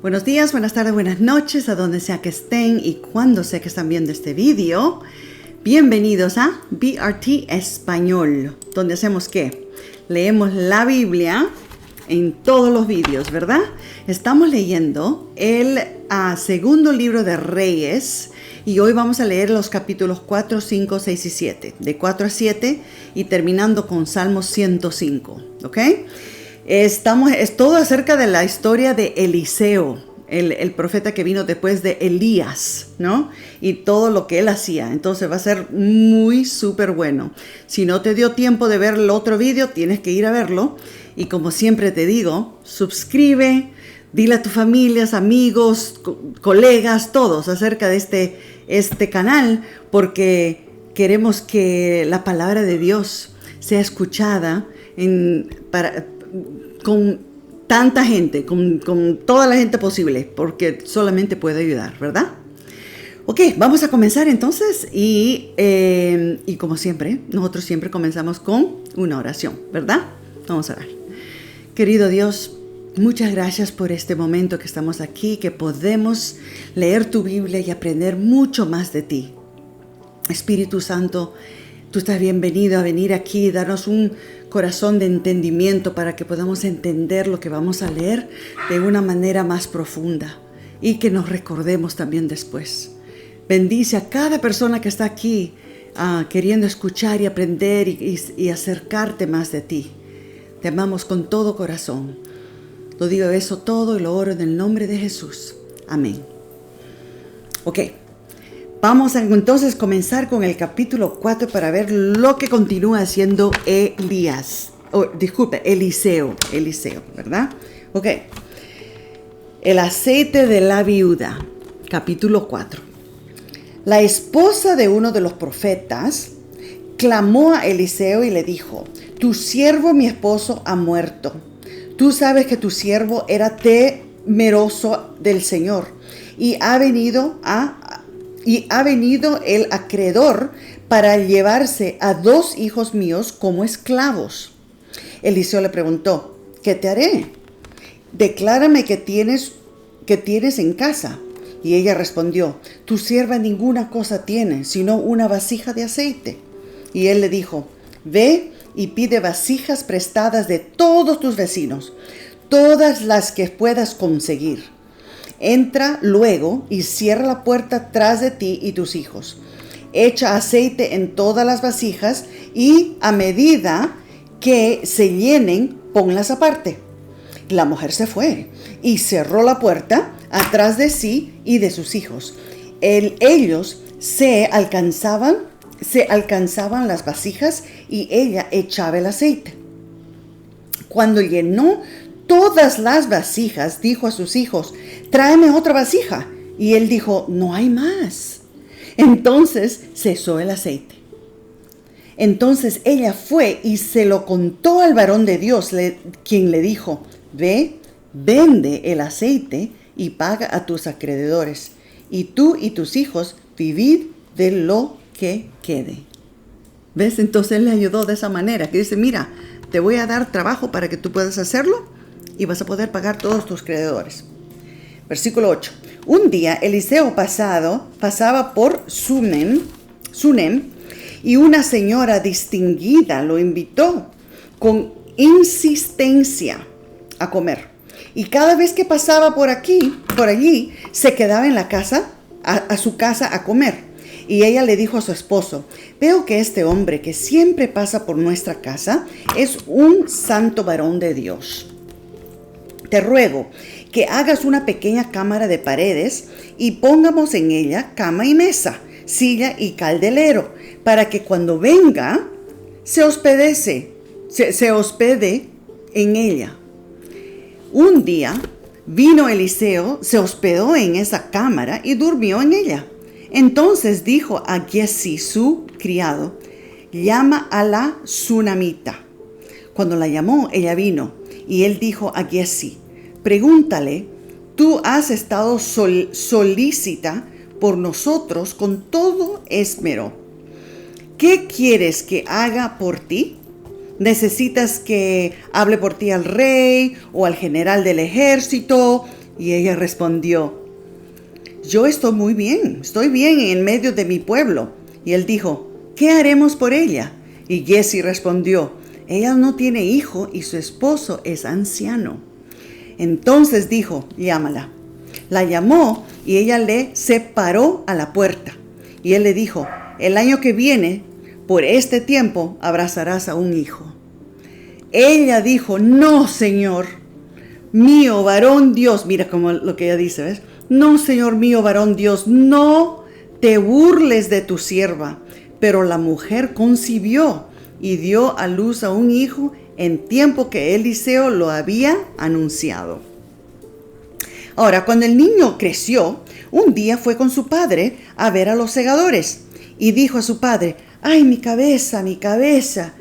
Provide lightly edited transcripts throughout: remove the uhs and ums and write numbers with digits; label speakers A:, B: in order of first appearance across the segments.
A: Buenos días, buenas tardes, buenas noches, a donde sea que estén y cuando sea que están viendo este vídeo. Bienvenidos a BRT Español, donde hacemos ¿qué? Leemos la Biblia en todos los vídeos, ¿verdad? Estamos leyendo el segundo libro de Reyes y hoy vamos a leer los capítulos 4, 5, 6 y 7, de 4 a 7 y terminando con Salmo 105, ¿ok? Es todo acerca de la historia de Eliseo, el profeta que vino después de Elías, ¿no? Y todo lo que él hacía. Entonces va a ser muy súper bueno. Si no te dio tiempo de ver el otro video, tienes que ir a verlo. Y como siempre te digo, suscribe, dile a tus familias, amigos, colegas, todos acerca de este canal, porque queremos que la palabra de Dios sea escuchada con tanta gente, con toda la gente posible, porque solamente puede ayudar, ¿verdad? Ok, vamos a comenzar entonces y como siempre, nosotros siempre comenzamos con una oración, ¿verdad? Vamos a orar. Querido Dios, muchas gracias por este momento que estamos aquí, que podemos leer tu Biblia y aprender mucho más de ti. Espíritu Santo, tú estás bienvenido a venir aquí y darnos un corazón de entendimiento para que podamos entender lo que vamos a leer de una manera más profunda y que nos recordemos también después. Bendice a cada persona que está aquí queriendo escuchar y aprender y acercarte más de ti. Te amamos con todo corazón. Lo digo eso todo y lo oro en el nombre de Jesús. Amén. Ok. Vamos a entonces comenzar con el capítulo 4 para ver lo que continúa haciendo Eliseo, ¿verdad? Ok. El aceite de la viuda, capítulo 4. La esposa de uno de los profetas clamó a Eliseo y le dijo: tu siervo, mi esposo, ha muerto. Tú sabes que tu siervo era temeroso del Señor y ha venido el acreedor para llevarse a 2 hijos míos como esclavos. Eliseo le preguntó: ¿qué te haré? Declárame qué tienes en casa. Y ella respondió: tu sierva ninguna cosa tiene, sino una vasija de aceite. Y él le dijo: ve y pide vasijas prestadas de todos tus vecinos, todas las que puedas conseguir. Entra luego y cierra la puerta tras de ti y tus hijos. Echa aceite en todas las vasijas y a medida que se llenen, ponlas aparte. La mujer se fue y cerró la puerta atrás de sí y de sus hijos. Ellos se alcanzaban las vasijas y ella echaba el aceite. Cuando llenó todas las vasijas, dijo a sus hijos: tráeme otra vasija. Y él dijo: no hay más. Entonces cesó el aceite. Entonces ella fue y se lo contó al varón de Dios, quien le dijo: ve, vende el aceite y paga a tus acreedores, y tú y tus hijos vivid de lo que quede. ¿Ves? Entonces él le ayudó de esa manera, que dice: mira, te voy a dar trabajo para que tú puedas hacerlo y vas a poder pagar todos tus acreedores. Versículo 8. Un día Eliseo pasaba por Sunem, y una señora distinguida lo invitó con insistencia a comer. Y cada vez que pasaba por allí, se quedaba en la casa, a su casa a comer. Y ella le dijo a su esposo: veo que este hombre que siempre pasa por nuestra casa es un santo varón de Dios. Te ruego que hagas una pequeña cámara de paredes y pongamos en ella cama y mesa, silla y caldelero, para que cuando venga se hospede en ella. Un día vino Eliseo, se hospedó en esa cámara y durmió en ella. Entonces dijo a Giezi, su criado: llama a la sunamita. Cuando la llamó, ella vino, y él dijo a Giezi: pregúntale, tú has estado solícita por nosotros con todo esmero. ¿Qué quieres que haga por ti? ¿Necesitas que hable por ti al rey o al general del ejército? Y ella respondió: yo estoy bien en medio de mi pueblo. Y él dijo: ¿qué haremos por ella? Y Giezi respondió: ella no tiene hijo y su esposo es anciano. Entonces dijo: llámala. La llamó y ella le separó a la puerta. Y él le dijo: el año que viene, por este tiempo, abrazarás a un hijo. Ella dijo: no, Señor mío, varón Dios. Mira como lo que ella dice, ¿ves? No, Señor mío, varón Dios, no te burles de tu sierva. Pero la mujer concibió y dio a luz a un hijo en tiempo que Eliseo lo había anunciado. Ahora, cuando el niño creció, un día fue con su padre a ver a los segadores y dijo a su padre: ¡ay, mi cabeza, mi cabeza!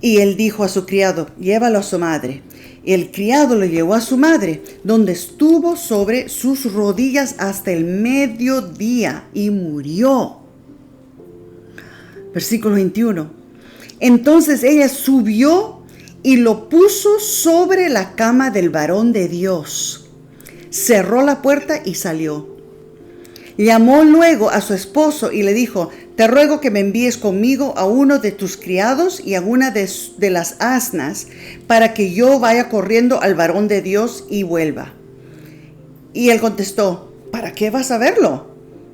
A: Y él dijo a su criado: llévalo a su madre. El criado lo llevó a su madre, donde estuvo sobre sus rodillas hasta el mediodía y murió. Versículo 21. Entonces ella subió y lo puso sobre la cama del varón de Dios. Cerró la puerta y salió. Llamó luego a su esposo y le dijo: te ruego que me envíes conmigo a uno de tus criados y a una de las asnas, para que yo vaya corriendo al varón de Dios y vuelva. Y él contestó: ¿para qué vas a verlo?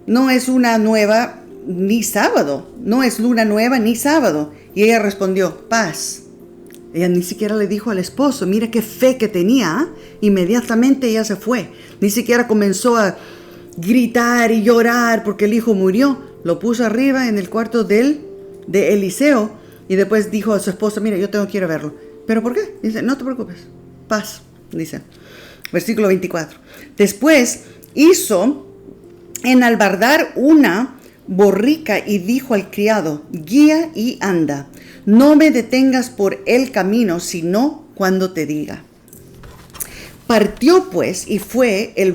A: No es una nueva ni sábado, no es luna nueva ni sábado. Y ella respondió: paz. Ella ni siquiera le dijo al esposo. Mira qué fe que tenía. Inmediatamente ella se fue. Ni siquiera comenzó a gritar y llorar porque el hijo murió. Lo puso arriba en el cuarto de Eliseo y después dijo a su esposo: mira, yo tengo que ir a verlo. ¿Pero por qué? Dice: no te preocupes, paz, dice. Versículo 24. Después hizo enalbardar una borrica y dijo al criado: guía y anda, no me detengas por el camino, sino cuando te diga. Partió pues y fue al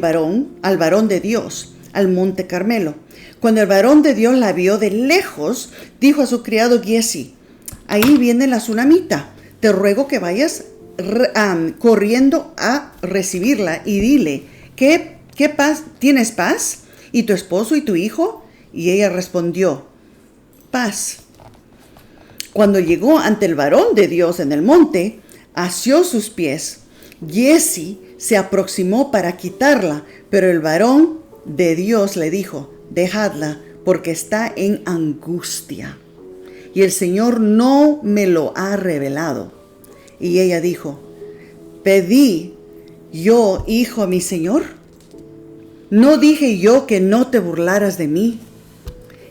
A: varón de Dios, al monte Carmelo. Cuando el varón de Dios la vio de lejos, dijo a su criado Giezi: ahí viene la tsunamita, te ruego que vayas corriendo a recibirla y dile: ¿qué paz? ¿Tienes paz? ¿Y tu esposo y tu hijo? Y ella respondió: paz. Cuando llegó ante el varón de Dios en el monte, asió sus pies. Giezi se aproximó para quitarla, pero el varón de Dios le dijo: dejadla, porque está en angustia, y el Señor no me lo ha revelado. Y ella dijo: ¿pedí yo hijo a mi Señor? ¿No dije yo que no te burlaras de mí?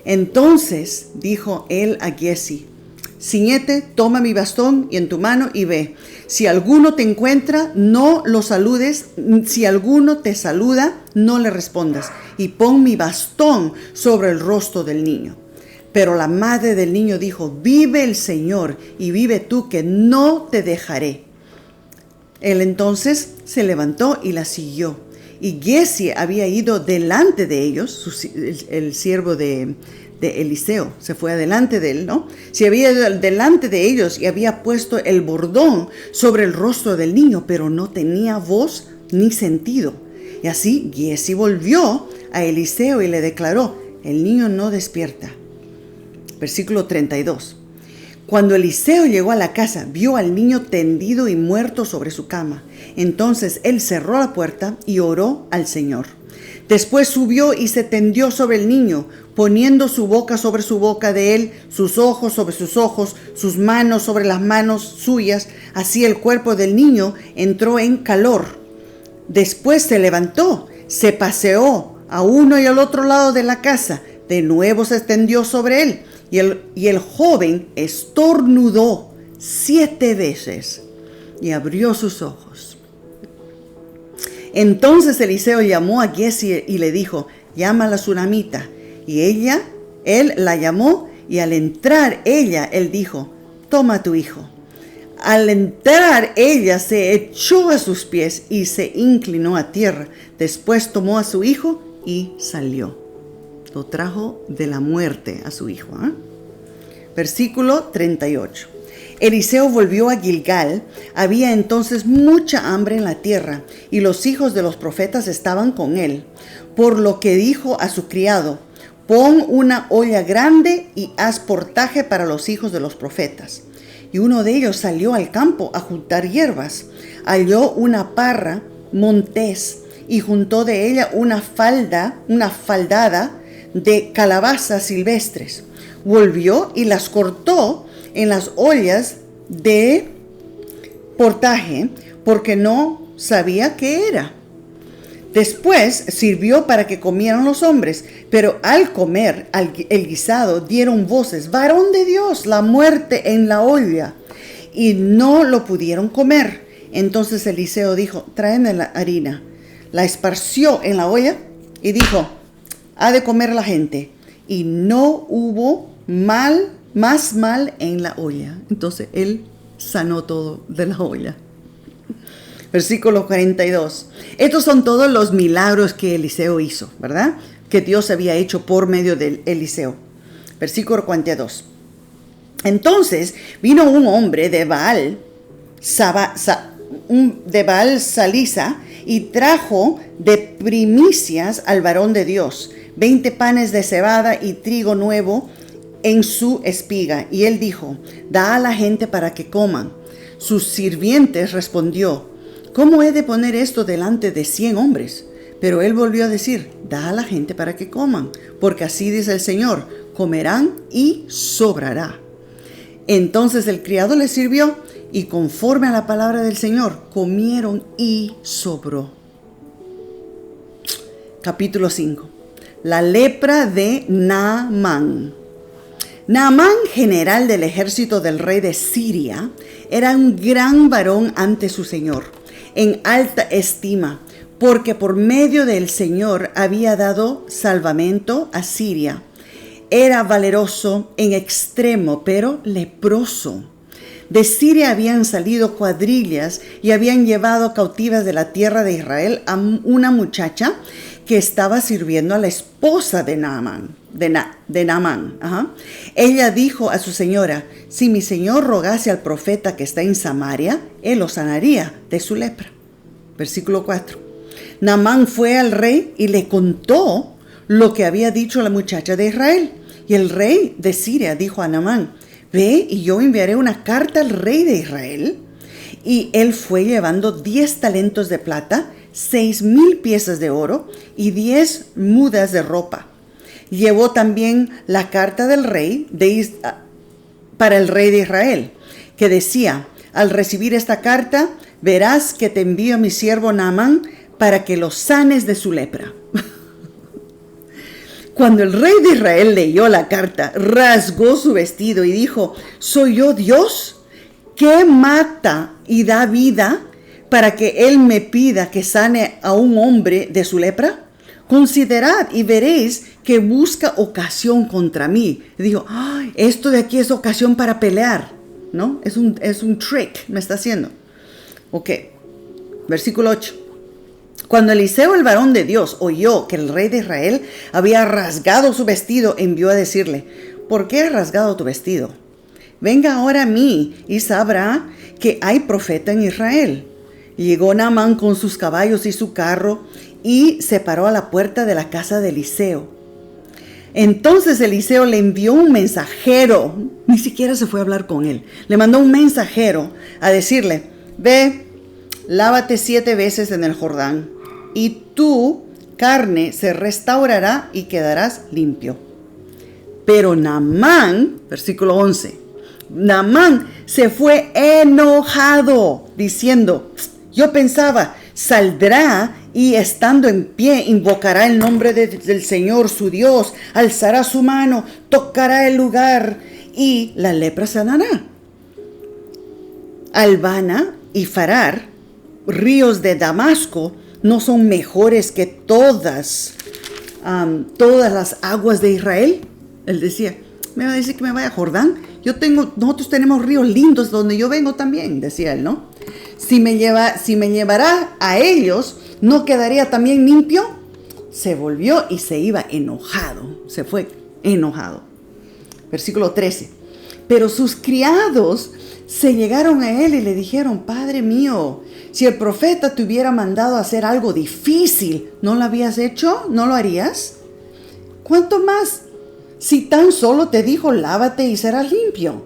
A: Entonces dijo él a Giezi: ciñete, toma mi bastón y en tu mano y ve. Si alguno te encuentra, no lo saludes. Si alguno te saluda, no le respondas. Y pon mi bastón sobre el rostro del niño. Pero la madre del niño dijo: vive el Señor y vive tú, que no te dejaré. Él entonces se levantó y la siguió. Y Giezi había ido delante de ellos, el siervo de Eliseo, se fue adelante de él, ¿no? Se había ido delante de ellos y había puesto el bordón sobre el rostro del niño, pero no tenía voz ni sentido. Y así Giezi volvió a Eliseo y le declaró: el niño no despierta. Versículo 32. Cuando Eliseo llegó a la casa, vio al niño tendido y muerto sobre su cama. Entonces él cerró la puerta y oró al Señor. Después subió y se tendió sobre el niño, poniendo su boca sobre su boca de él, sus ojos sobre sus ojos, sus manos sobre las manos suyas. Así el cuerpo del niño entró en calor. Después se levantó, se paseó a uno y al otro lado de la casa. De nuevo se extendió sobre él. Y el joven estornudó 7 veces y abrió sus ojos. Entonces Eliseo llamó a Giezi y le dijo: llama a la tsunamita. Y él la llamó, y al entrar él dijo: toma a tu hijo. Al entrar ella se echó a sus pies y se inclinó a tierra. Después tomó a su hijo y salió. Lo trajo de la muerte a su hijo. Versículo 38. Eliseo volvió a Gilgal. Había entonces mucha hambre en la tierra, y los hijos de los profetas estaban con él. Por lo que dijo a su criado: pon una olla grande y haz portaje para los hijos de los profetas. Y uno de ellos salió al campo a juntar hierbas. Halló una parra montés y juntó de ella una faldada de calabazas silvestres. Volvió y las cortó en las ollas de portaje, porque no sabía qué era. Después sirvió para que comieran los hombres, pero al comer el guisado dieron voces: varón de Dios, la muerte en la olla, y no lo pudieron comer. Entonces Eliseo dijo: tráeme la harina. La esparció en la olla y dijo: ha de comer la gente. Y no hubo más mal en la olla. Entonces él sanó todo de la olla. Versículo 42. Estos son todos los milagros que Eliseo hizo, ¿verdad? Que Dios había hecho por medio de Eliseo. Versículo 42. Entonces vino un hombre de Baal Salisa y trajo de primicias al varón de Dios 20 panes de cebada y trigo nuevo en su espiga. Y él dijo: da a la gente para que coman. Sus sirvientes respondió: ¿cómo he de poner esto delante de 100 hombres? Pero él volvió a decir: da a la gente para que coman, porque así dice el Señor: comerán y sobrará. Entonces el criado les sirvió, y conforme a la palabra del Señor, comieron y sobró. Capítulo 5. La lepra de Naamán. Naamán, general del ejército del rey de Siria, era un gran varón ante su señor, en alta estima, porque por medio del Señor había dado salvamento a Siria. Era valeroso en extremo, pero leproso. De Siria habían salido cuadrillas y habían llevado cautivas de la tierra de Israel a una muchacha que estaba sirviendo a la esposa de Naamán. Ella dijo a su señora: si mi señor rogase al profeta que está en Samaria, él lo sanaría de su lepra. Versículo 4. Naamán fue al rey y le contó lo que había dicho la muchacha de Israel. Y el rey de Siria dijo a Naamán: ve y yo enviaré una carta al rey de Israel. Y él fue llevando 10 talentos de plata, 6,000 piezas de oro y 10 mudas de ropa. Llevó también la carta del rey para el rey de Israel, que decía: al recibir esta carta, verás que te envío a mi siervo Naamán para que lo sanes de su lepra. Cuando el rey de Israel leyó la carta, rasgó su vestido y dijo: ¿soy yo Dios, que mata y da vida, para que él me pida que sane a un hombre de su lepra? Considerad y veréis que busca ocasión contra mí. Y dijo: ay, esto de aquí es ocasión para pelear, ¿no? Es un trick, me está haciendo. Ok, versículo 8. Cuando Eliseo, el varón de Dios, oyó que el rey de Israel había rasgado su vestido, envió a decirle: ¿por qué has rasgado tu vestido? Venga ahora a mí y sabrá que hay profeta en Israel. Llegó Naamán con sus caballos y su carro y se paró a la puerta de la casa de Eliseo. Entonces Eliseo le envió un mensajero, ni siquiera se fue a hablar con él, le mandó un mensajero a decirle: ve, lávate 7 veces en el Jordán, y tu carne se restaurará y quedarás limpio. Pero Naamán, versículo 11, Naamán se fue enojado, diciendo: yo pensaba, saldrá y estando en pie invocará el nombre del Señor su Dios, alzará su mano, tocará el lugar y la lepra sanará. Albana y Farar, ríos de Damasco, no son mejores que todas las aguas de Israel. Él decía: me va a decir que me vaya a Jordán. Nosotros tenemos ríos lindos donde yo vengo también, decía él, ¿no? Si me llevará a ellos, ¿no quedaría también limpio? Se volvió y se iba enojado. Se fue enojado. Versículo 13. Pero sus criados se llegaron a él y le dijeron: Padre mío, si el profeta te hubiera mandado a hacer algo difícil, ¿no lo habías hecho? ¿No lo harías? ¿Cuánto más si tan solo te dijo: lávate y serás limpio?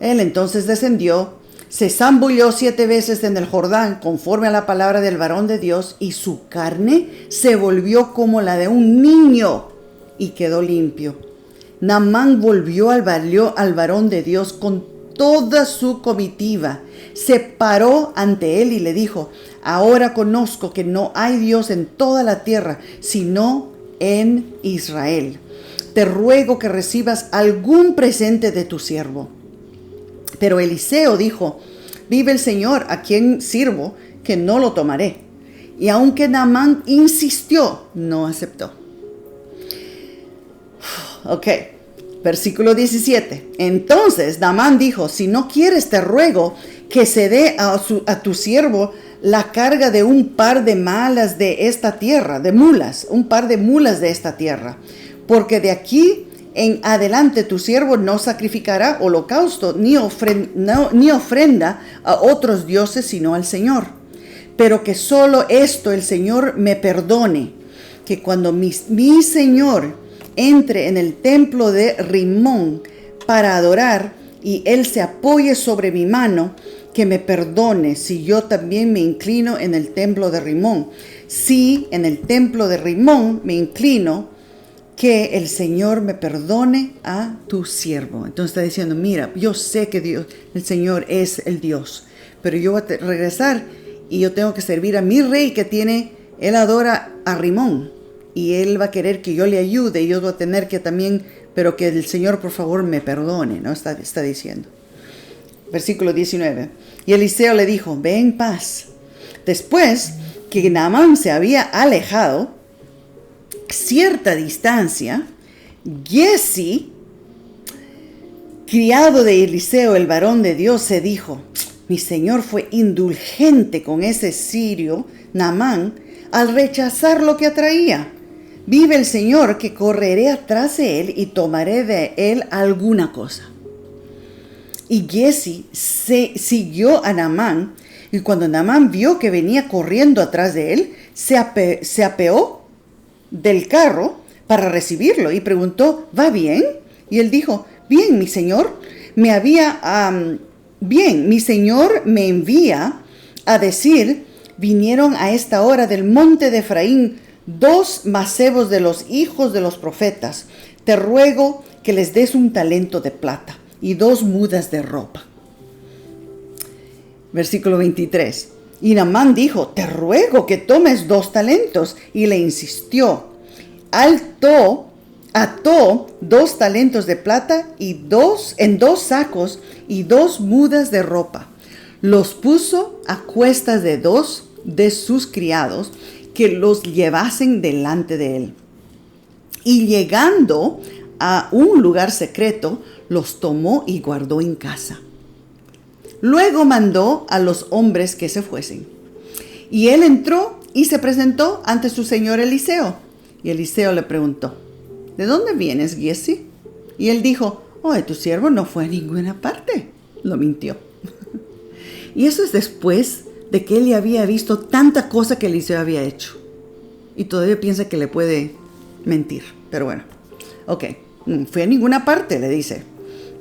A: Él entonces descendió, se zambulló 7 veces en el Jordán, conforme a la palabra del varón de Dios, y su carne se volvió como la de un niño, y quedó limpio. Naamán volvió al varón de Dios con toda su comitiva, se paró ante él y le dijo: ahora conozco que no hay Dios en toda la tierra, sino en Israel. Te ruego que recibas algún presente de tu siervo. Pero Eliseo dijo: vive el Señor, a quien sirvo, que no lo tomaré. Y aunque Naamán insistió, no aceptó. Ok, versículo 17. Entonces Naamán dijo: si no quieres, te ruego que se dé a tu siervo la carga de un par de malas de esta tierra, de mulas, un par de mulas de esta tierra, porque de aquí en adelante tu siervo no sacrificará holocausto ni ofrenda a otros dioses, sino al Señor. Pero que solo esto el Señor me perdone, que cuando mi Señor entre en el templo de Rimón para adorar y él se apoye sobre mi mano, que me perdone si yo también me inclino en el templo de Rimón. Si en el templo de Rimón me inclino, que el Señor me perdone a tu siervo. Entonces está diciendo: mira, yo sé que Dios, el Señor es el Dios, pero yo voy a regresar y yo tengo que servir a mi rey que tiene, él adora a Rimón y él va a querer que yo le ayude y yo voy a tener que también, pero que el Señor por favor me perdone, ¿no? Está diciendo. Versículo 19. Y Eliseo le dijo: ve en paz. Después que Naamán se había alejado cierta distancia, Giezi, criado de Eliseo, el varón de Dios, se dijo: mi señor fue indulgente con ese sirio Naamán al rechazar lo que atraía. Vive el Señor que correré atrás de él y tomaré de él alguna cosa. Y Giezi siguió a Naamán, y cuando Naamán vio que venía corriendo atrás de él, se apeó del carro para recibirlo y preguntó: ¿va bien? Y él dijo: bien, mi señor. Mi señor me envía a decir: vinieron a esta hora del monte de Efraín 2 macebos de los hijos de los profetas. Te ruego que les des un talento de plata y 2 mudas de ropa. Versículo 23. Y Naamán dijo: te ruego que tomes 2 talentos. Y le insistió. Ató 2 talentos de plata en 2 sacos y 2 mudas de ropa. Los puso a cuestas de 2 de sus criados que los llevasen delante de él. Y llegando a un lugar secreto, los tomó y guardó en casa. Luego mandó a los hombres que se fuesen. Y él entró y se presentó ante su señor Eliseo. Y Eliseo le preguntó: ¿de dónde vienes, Giezi? Y él dijo: tu siervo no fue a ninguna parte. Lo mintió. Y eso es después de que él ya había visto tanta cosa que Eliseo había hecho. Y todavía piensa que le puede mentir. Pero bueno, ok. Fue a ninguna parte, le dice.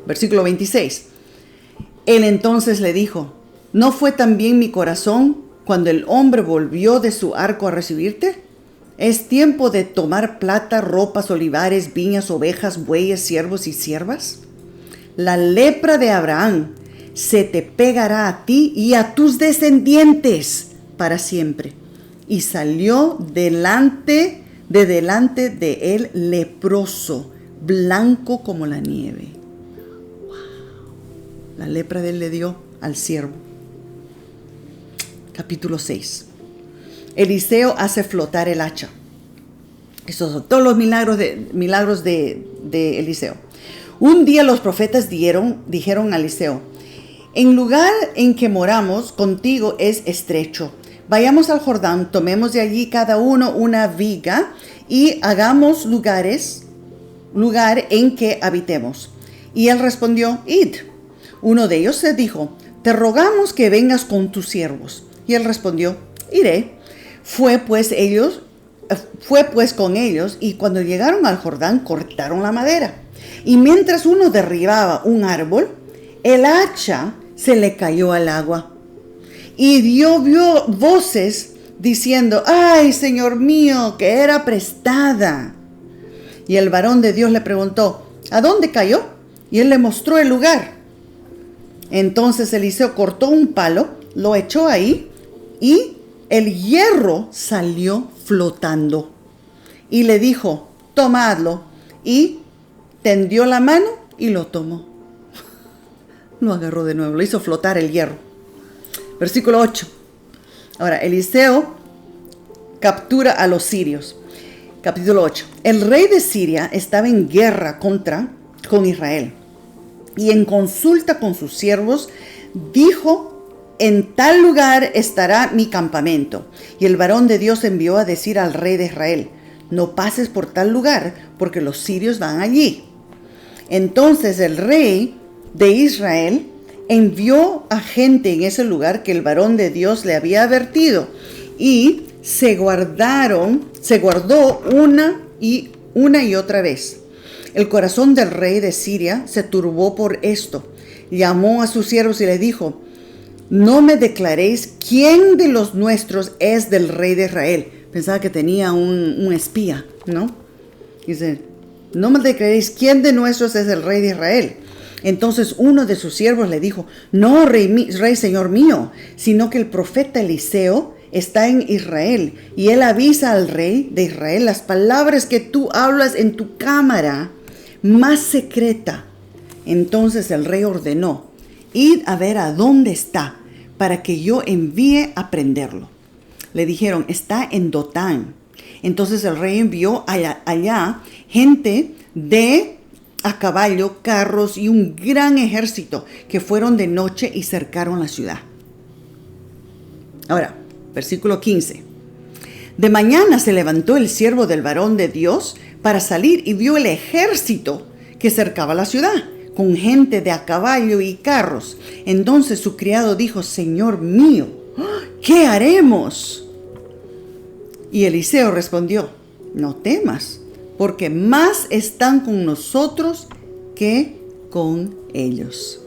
A: Versículo 26. Él entonces le dijo: ¿no fue también mi corazón cuando el hombre volvió de su arco a recibirte? Es tiempo de tomar plata, ropas, olivares, viñas, ovejas, bueyes, siervos y siervas. La lepra de Abraham se te pegará a ti y a tus descendientes para siempre. Y salió delante de él leproso, blanco como la nieve. Wow. La lepra de él le dio al siervo. Capítulo 6. Eliseo hace flotar el hacha. Esos son todos los milagros de Eliseo. Un día los profetas dijeron a Eliseo: en lugar en que moramos contigo es estrecho. Vayamos al Jordán, tomemos de allí cada uno una viga y hagamos lugar en que habitemos. Y él respondió: id. Uno de ellos se dijo: te rogamos que vengas con tus siervos. Y él respondió: iré. Fue pues con ellos, y cuando llegaron al Jordán cortaron la madera. Y mientras uno derribaba un árbol, el hacha se le cayó al agua. Y vio voces diciendo: ay, Señor mío, que era prestada. Y el varón de Dios le preguntó: ¿a dónde cayó? Y él le mostró el lugar. Entonces Eliseo cortó un palo, lo echó ahí, y el hierro salió flotando. Y le dijo: tomadlo. Y tendió la mano y lo tomó. Lo agarró de nuevo, lo hizo flotar el hierro. Versículo 8. Ahora, Eliseo captura a los sirios. Capítulo 8. El rey de Siria estaba en guerra con Israel. Y en consulta con sus siervos, dijo: en tal lugar estará mi campamento. Y el varón de Dios envió a decir al rey de Israel: no pases por tal lugar, porque los sirios van allí. Entonces el rey de Israel envió a gente en ese lugar que el varón de Dios le había advertido, y se guardó una y otra vez. El corazón del rey de Siria se turbó por esto. Llamó a sus siervos y les dijo: no me declaréis quién de los nuestros es del rey de Israel. Pensaba que tenía un espía, ¿no? Dice: no me declaréis quién de nuestros es el rey de Israel. Entonces uno de sus siervos le dijo: no, rey señor mío, sino que el profeta Eliseo está en Israel, y él avisa al rey de Israel las palabras que tú hablas en tu cámara más secreta. Entonces el rey ordenó: id a ver a dónde está, para que yo envíe a prenderlo. Le dijeron: está en Dotán. Entonces el rey envió allá gente a caballo, carros y un gran ejército, que fueron de noche y cercaron la ciudad. Ahora, versículo 15. De mañana se levantó el siervo del varón de Dios para salir, y vio el ejército que cercaba la ciudad, con gente de a caballo y carros. Entonces su criado dijo: Señor mío, ¿qué haremos? Y Eliseo respondió: no temas, porque más están con nosotros que con ellos.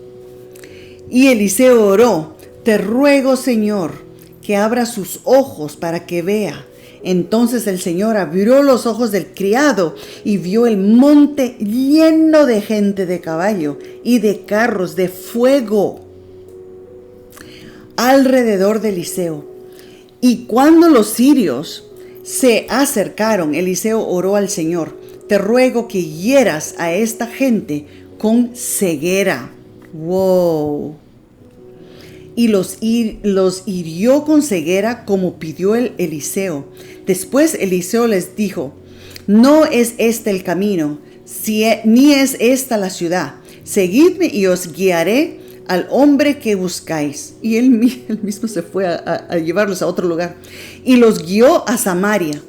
A: Y Eliseo oró: te ruego, Señor, que abra sus ojos para que vea. Entonces el Señor abrió los ojos del criado y vio el monte lleno de gente de caballo y de carros de fuego alrededor de Eliseo. Y cuando los sirios se acercaron, Eliseo oró al Señor: te ruego que hieras a esta gente con ceguera. ¡Wow! Y los hirió con ceguera, como pidió Eliseo. Después Eliseo les dijo: no es este el camino, ni es esta la ciudad. Seguidme y os guiaré al hombre que buscáis. Y él mismo se fue a llevarlos a otro lugar. Y los guió a Samaria.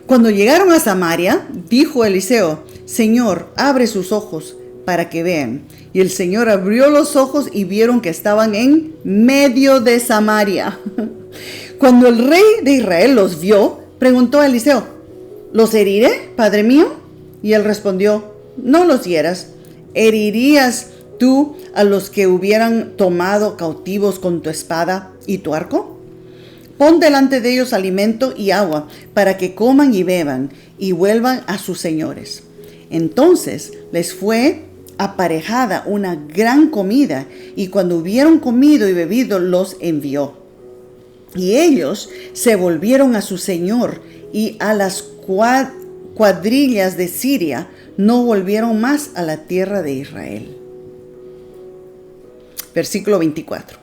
A: Cuando llegaron a Samaria, dijo Eliseo: Señor, abre sus ojos para que vean. Y el Señor abrió los ojos y vieron que estaban en medio de Samaria. Cuando el rey de Israel los vio, preguntó a Eliseo: ¿los heriré, padre mío? Y él respondió: no los hieras. ¿Herirías tú a los que hubieran tomado cautivos con tu espada y tu arco? Pon delante de ellos alimento y agua, para que coman y beban, y vuelvan a sus señores. Entonces les fue aparejada una gran comida, y cuando hubieron comido y bebido, los envió. Y ellos se volvieron a su señor, y a las cuadrillas de Siria no volvieron más a la tierra de Israel. Versículo 24.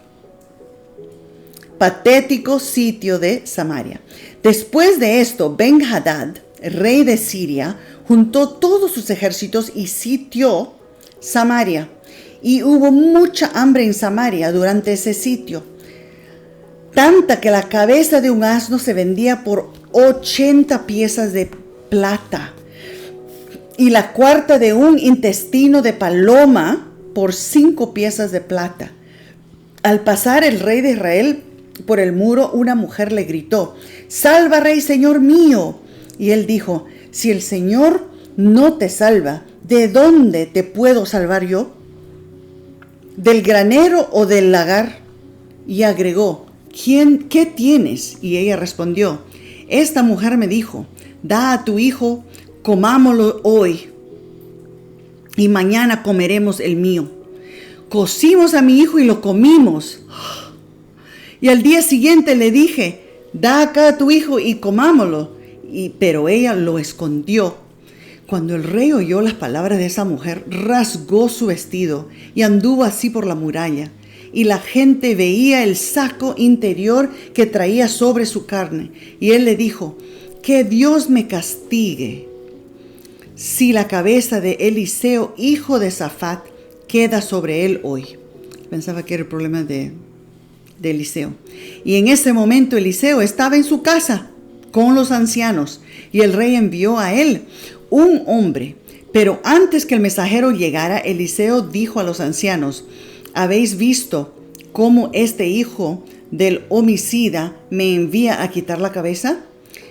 A: Patético sitio de Samaria. Después de esto, Ben-Hadad, rey de Siria, juntó todos sus ejércitos y sitió Samaria. Y hubo mucha hambre en Samaria durante ese sitio, tanta que la cabeza de un asno se vendía por 80 piezas de plata, y la cuarta de un intestino de paloma por 5 piezas de plata. Al pasar el rey de Israel por el muro, una mujer le gritó: «Salva, rey, señor mío». Y él dijo: «Si el Señor no te salva, ¿de dónde te puedo salvar yo? ¿Del granero o del lagar?». Y agregó: «¿Qué tienes?». Y ella respondió: «Esta mujer me dijo: da a tu hijo, comámoslo hoy, y mañana comeremos el mío». Cocimos a mi hijo y lo comimos. Y al día siguiente le dije: da acá a tu hijo y comámoslo. Pero ella lo escondió. Cuando el rey oyó las palabras de esa mujer, rasgó su vestido y anduvo así por la muralla. Y la gente veía el saco interior que traía sobre su carne. Y él le dijo: «Que Dios me castigue si la cabeza de Eliseo, hijo de Safat, queda sobre él hoy». Pensaba que era el problema de Eliseo. Y en ese momento Eliseo estaba en su casa con los ancianos, y el rey envió a él un hombre. Pero antes que el mensajero llegara, Eliseo dijo a los ancianos: «¿Habéis visto cómo este hijo del homicida me envía a quitar la cabeza?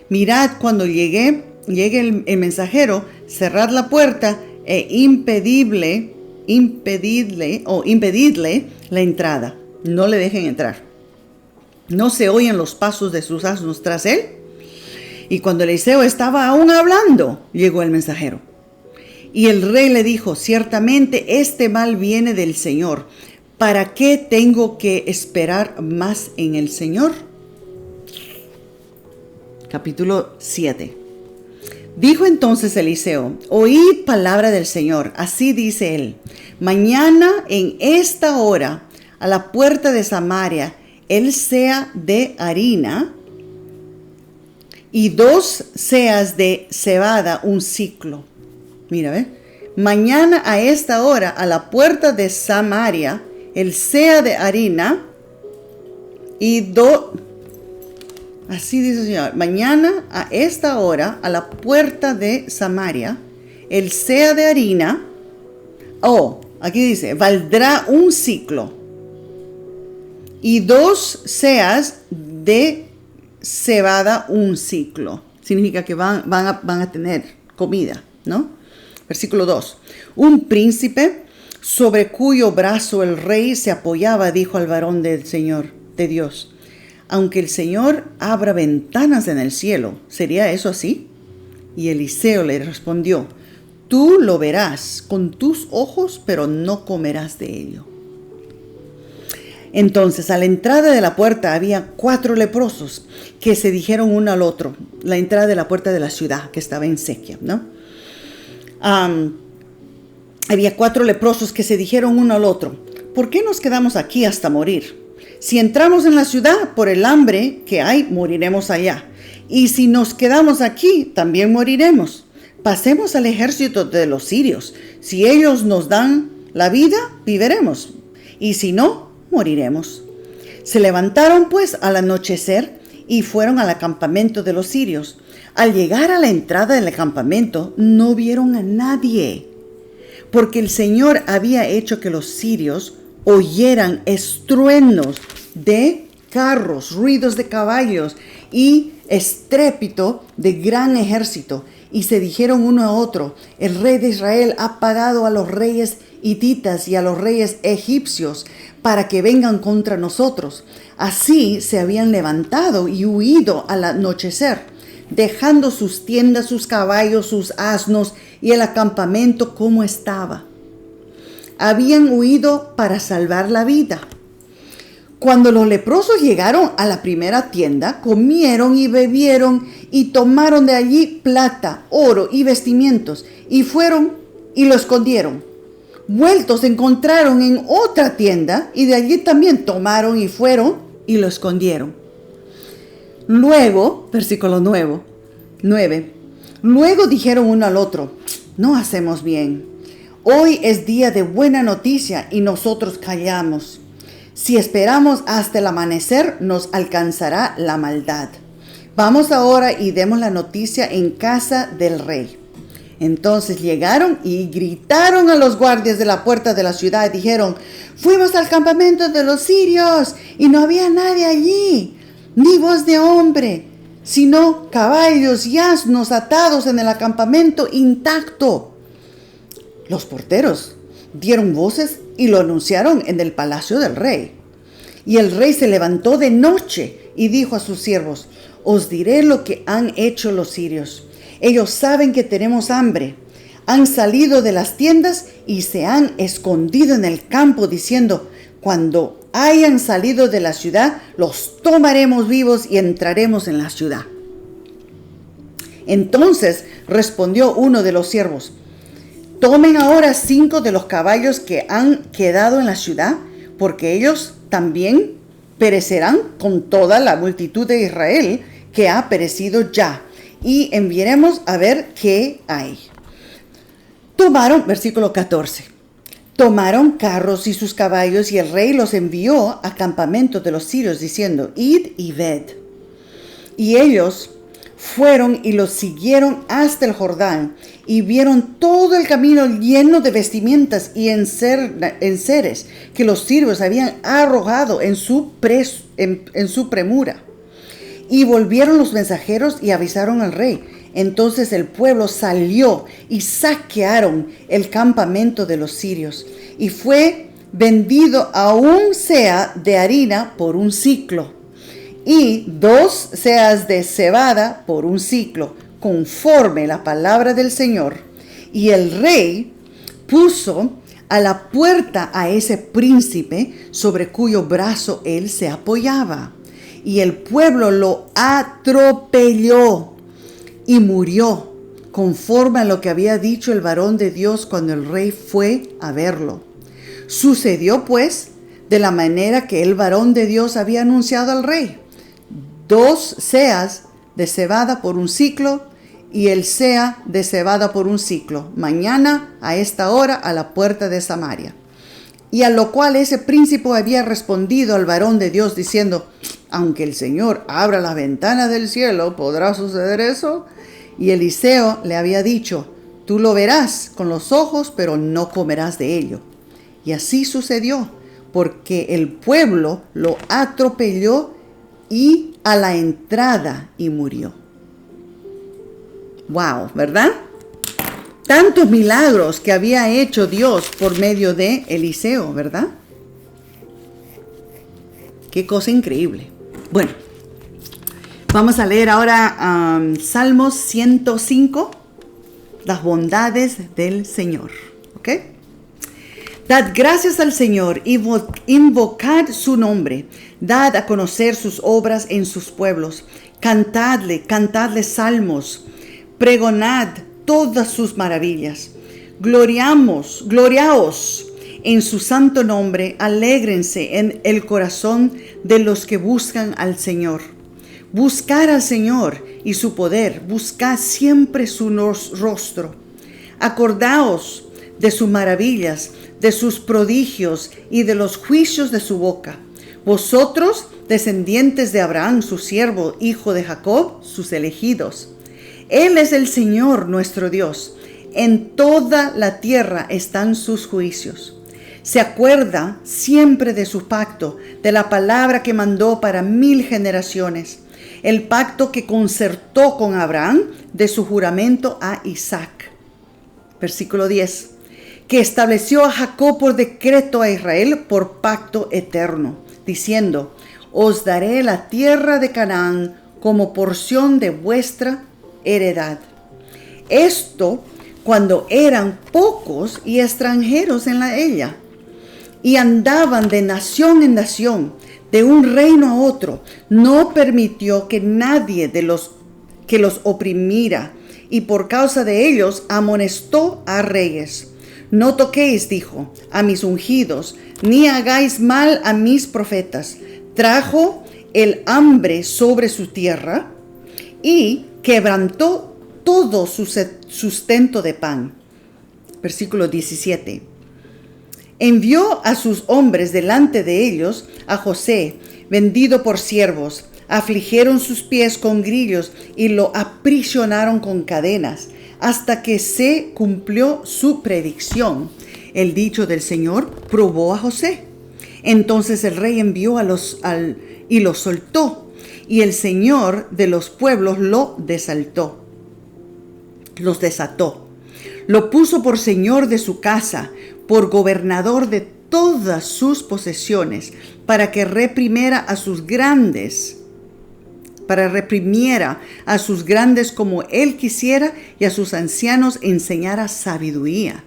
A: Mirad, cuando llegue el mensajero, cerrad la puerta e impedidle la entrada. No le dejen entrar. No se oyen los pasos de sus asnos tras él». Y cuando Eliseo estaba aún hablando, llegó el mensajero. Y el rey le dijo: «Ciertamente este mal viene del Señor. ¿Para qué tengo que esperar más en el Señor?». Capítulo 7. Dijo entonces Eliseo: «Oíd palabra del Señor. Así dice él: mañana en esta hora, a la puerta de Samaria, el sea de harina y 2 seas de cebada, un ciclo». Mira, ¿ve? Mañana a esta hora, a la puerta de Samaria, el sea de harina y así dice el Señor: mañana a esta hora, a la puerta de Samaria, el sea de harina, aquí dice, valdrá un ciclo, y 2 seas de cebada, un ciclo. Significa que van a tener comida, ¿no? Versículo 2. Un príncipe sobre cuyo brazo el rey se apoyaba dijo al varón del Señor, de Dios: «Aunque el Señor abra ventanas en el cielo, ¿sería eso así?». Y Eliseo le respondió: «Tú lo verás con tus ojos, pero no comerás de ello». Entonces, a la entrada de la puerta había 4 leprosos que se dijeron uno al otro, la entrada de la puerta de la ciudad que estaba en sequía, ¿no? Había 4 leprosos que se dijeron uno al otro: «¿Por qué nos quedamos aquí hasta morir? Si entramos en la ciudad, por el hambre que hay, moriremos allá. Y si nos quedamos aquí, también moriremos. Pasemos al ejército de los sirios. Si ellos nos dan la vida, viviremos. Y si no, moriremos». Se levantaron pues al anochecer y fueron al campamento de los sirios. Al llegar a la entrada del campamento, no vieron a nadie, porque el Señor había hecho que los sirios oyeran estruendos de carros, ruidos de caballos y estrépito de gran ejército. Y se dijeron uno a otro: «El rey de Israel ha pagado a los reyes hititas y a los reyes egipcios para que vengan contra nosotros». Así se habían levantado y huido al anochecer, dejando sus tiendas, sus caballos, sus asnos y el campamento como estaba. Habían huido para salvar la vida. Cuando los leprosos llegaron a la primera tienda, comieron y bebieron y tomaron de allí plata, oro y vestimientos, y fueron y lo escondieron. Vueltos encontraron en otra tienda y de allí también tomaron y fueron y lo escondieron. Luego, versículo 9, luego dijeron uno al otro: «No hacemos bien. Hoy es día de buena noticia y nosotros callamos. Si esperamos hasta el amanecer, nos alcanzará la maldad. Vamos ahora y demos la noticia en casa del rey». Entonces llegaron y gritaron a los guardias de la puerta de la ciudad. Dijeron: fuimos al campamento de los sirios y no había nadie allí, ni voz de hombre, sino caballos y asnos atados en el campamento intacto. Los porteros dieron voces y lo anunciaron en el palacio del rey. Y el rey se levantó de noche y dijo a sus siervos: os diré lo que han hecho los sirios. Ellos saben que tenemos hambre. Han salido de las tiendas y se han escondido en el campo, diciendo: cuando hayan salido de la ciudad, los tomaremos vivos y entraremos en la ciudad. Entonces respondió uno de los siervos: tomen ahora 5 de los caballos que han quedado en la ciudad, porque ellos también perecerán con toda la multitud de Israel que ha perecido ya, y enviaremos a ver qué hay. Versículo 14. Tomaron carros y sus caballos, y el rey los envió al campamento de los sirios, diciendo: id y ved. Y ellos fueron y los siguieron hasta el Jordán, y vieron todo el camino lleno de vestimentas y enseres que los sirios habían arrojado en su premura. Y volvieron los mensajeros y avisaron al rey. Entonces el pueblo salió y saquearon el campamento de los sirios, y fue vendido a un seah de harina por un siclo, y 2 seas de cebada por un siclo, conforme la palabra del Señor. Y el rey puso a la puerta a ese príncipe sobre cuyo brazo él se apoyaba. Y el pueblo lo atropelló y murió, conforme a lo que había dicho el varón de Dios cuando el rey fue a verlo. Sucedió pues de la manera que el varón de Dios había anunciado al rey: 2 seas de cebada por un siclo, y el seah de cebada por un siclo, mañana a esta hora a la puerta de Samaria. Y a lo cual ese príncipe había respondido al varón de Dios diciendo: aunque el Señor abra las ventanas del cielo, ¿podrá suceder eso? Y Eliseo le había dicho: tú lo verás con los ojos, pero no comerás de ello. Y así sucedió, porque el pueblo lo atropelló y a la entrada y murió. Wow, ¿verdad? Tantos milagros que había hecho Dios por medio de Eliseo, ¿verdad? Qué cosa increíble. Bueno, vamos a leer ahora Salmos 105, las bondades del Señor. ¿Ok? Dad gracias al Señor, invocad su nombre, dad a conocer sus obras en sus pueblos, cantadle salmos, pregonad todas sus maravillas. Gloriaos en su santo nombre, alégrense en el corazón de los que buscan al Señor. Buscar al Señor y su poder, buscad siempre su rostro. Acordaos de sus maravillas, de sus prodigios y de los juicios de su boca. Vosotros, descendientes de Abraham, su siervo, hijo de Jacob, sus elegidos. Él es el Señor nuestro Dios. En toda la tierra están sus juicios. Se acuerda siempre de su pacto, de la palabra que mandó para 1000 generaciones, el pacto que concertó con Abraham, de su juramento a Isaac. Versículo 10. Que estableció a Jacob por decreto, a Israel por pacto eterno, diciendo: os daré la tierra de Canaán como porción de vuestra heredad. Esto cuando eran pocos y extranjeros en ella, y andaban de nación en nación, de un reino a otro. No permitió que nadie que los oprimiera, y por causa de ellos amonestó a reyes. No toquéis, dijo, a mis ungidos, ni hagáis mal a mis profetas. Trajo el hambre sobre su tierra y quebrantó todo su sustento de pan. Versículo 17. Envió a sus hombres delante de ellos a José, vendido por siervos. Afligieron sus pies con grillos y lo aprisionaron con cadenas. hasta que se cumplió su predicción. El dicho del Señor probó a José. Entonces el rey envió y lo soltó, y el Señor de los pueblos los desató. Lo puso por señor de su casa, por gobernador de todas sus posesiones, para que reprimiera a sus grandes como él quisiera, y a sus ancianos enseñara sabiduría.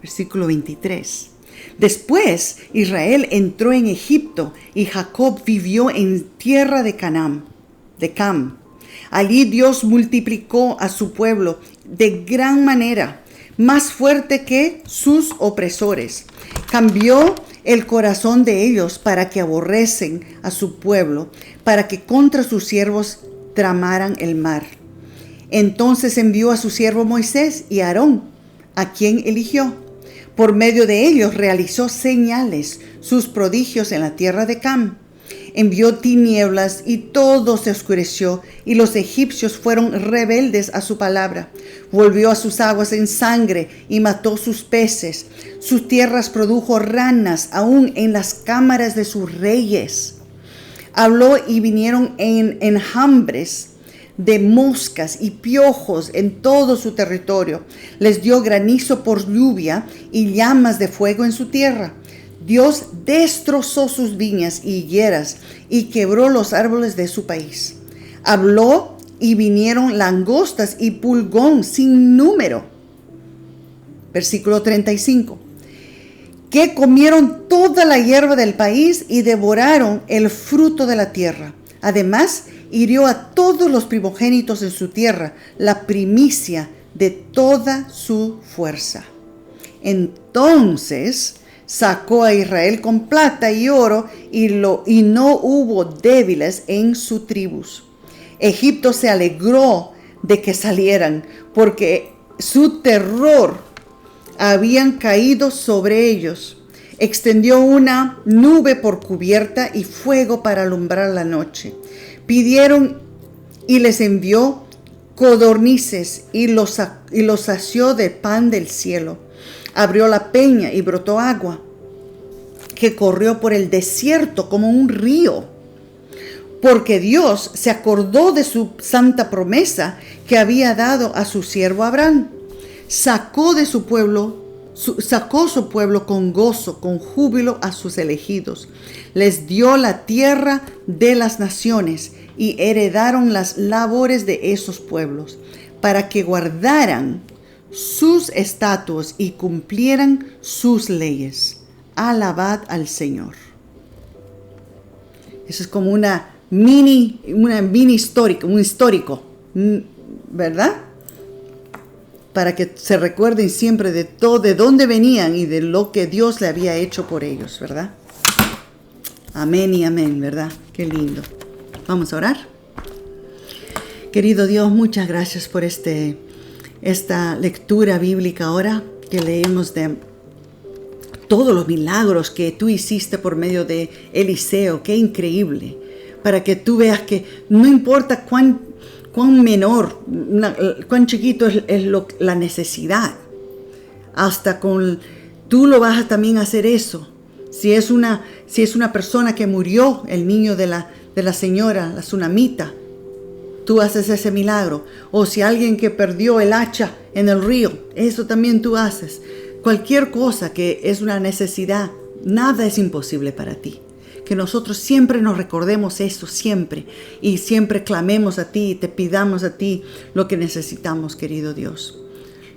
A: Versículo 23. Después Israel entró en Egipto, y Jacob vivió en tierra de Cam. Allí Dios multiplicó a su pueblo de gran manera, más fuerte que sus opresores. Cambió el corazón de ellos para que aborrecen a su pueblo, para que contra sus siervos tramaran el mar. Entonces envió a su siervo Moisés y a Aarón, a quien eligió. Por medio de ellos realizó señales, sus prodigios en la tierra de Cam. Envió tinieblas y todo se oscureció, y los egipcios fueron rebeldes a su palabra. Volvió a sus aguas en sangre y mató sus peces. Sus tierras produjo ranas aún en las cámaras de sus reyes. Habló y vinieron enjambres de moscas y piojos en todo su territorio. Les dio granizo por lluvia y llamas de fuego en su tierra. Dios destrozó sus viñas y higueras y quebró los árboles de su país. Habló y vinieron langostas y pulgón sin número. Versículo 35. Que comieron toda la hierba del país y devoraron el fruto de la tierra. Además, hirió a todos los primogénitos en su tierra, la primicia de toda su fuerza. Entonces sacó a Israel con plata y oro, y no hubo débiles en sus tribus. Egipto se alegró de que salieran, porque su terror habían caído sobre ellos. Extendió una nube por cubierta y fuego para alumbrar la noche. Pidieron y les envió codornices y los sació de pan del cielo. Abrió la peña y brotó agua, que corrió por el desierto como un río. Porque Dios se acordó de su santa promesa que había dado a su siervo Abraham. Sacó su pueblo con gozo, con júbilo a sus elegidos. Les dio la tierra de las naciones y heredaron las labores de esos pueblos, para que guardaran sus estatutos y cumplieran sus leyes. Alabad al Señor. Eso es como una mini histórica, un histórico, ¿verdad? Para que se recuerden siempre de todo, de dónde venían y de lo que Dios le había hecho por ellos, ¿verdad? Amén y amén, ¿verdad? Qué lindo. Vamos a orar. Querido Dios, muchas gracias por esta lectura bíblica ahora que leemos de todos los milagros que tú hiciste por medio de Eliseo. Qué increíble. Para que tú veas que no importa cuán menor, cuán chiquito es la necesidad. Hasta tú lo vas a también hacer eso. Si es una persona que murió, el niño de la señora, la tsunamita, tú haces ese milagro. O si alguien que perdió el hacha en el río, eso también tú haces. Cualquier cosa que es una necesidad, nada es imposible para ti. Que nosotros siempre nos recordemos eso, siempre. Y siempre clamemos a ti y te pidamos a ti lo que necesitamos, querido Dios.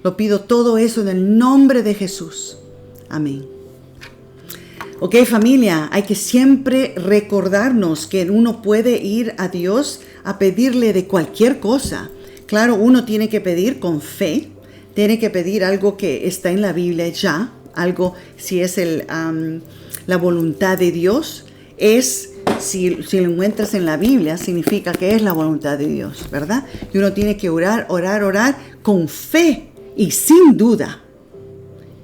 A: Lo pido todo eso en el nombre de Jesús. Amén. Ok, familia, hay que siempre recordarnos que uno puede ir a Dios a pedirle de cualquier cosa. Claro, uno tiene que pedir con fe, tiene que pedir algo que está en la Biblia ya, algo si es la voluntad de Dios. Si lo encuentras en la Biblia, significa que es la voluntad de Dios, ¿verdad? Y uno tiene que orar con fe y sin duda.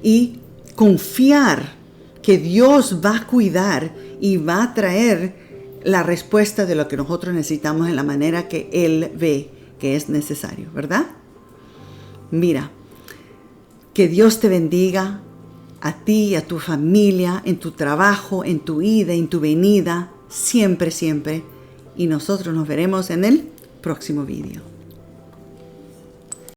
A: Y confiar que Dios va a cuidar y va a traer la respuesta de lo que nosotros necesitamos en la manera que Él ve que es necesario, ¿verdad? Mira, que Dios te bendiga a ti, a tu familia, en tu trabajo, en tu ida, en tu venida, siempre, siempre. Y nosotros nos veremos en el próximo video.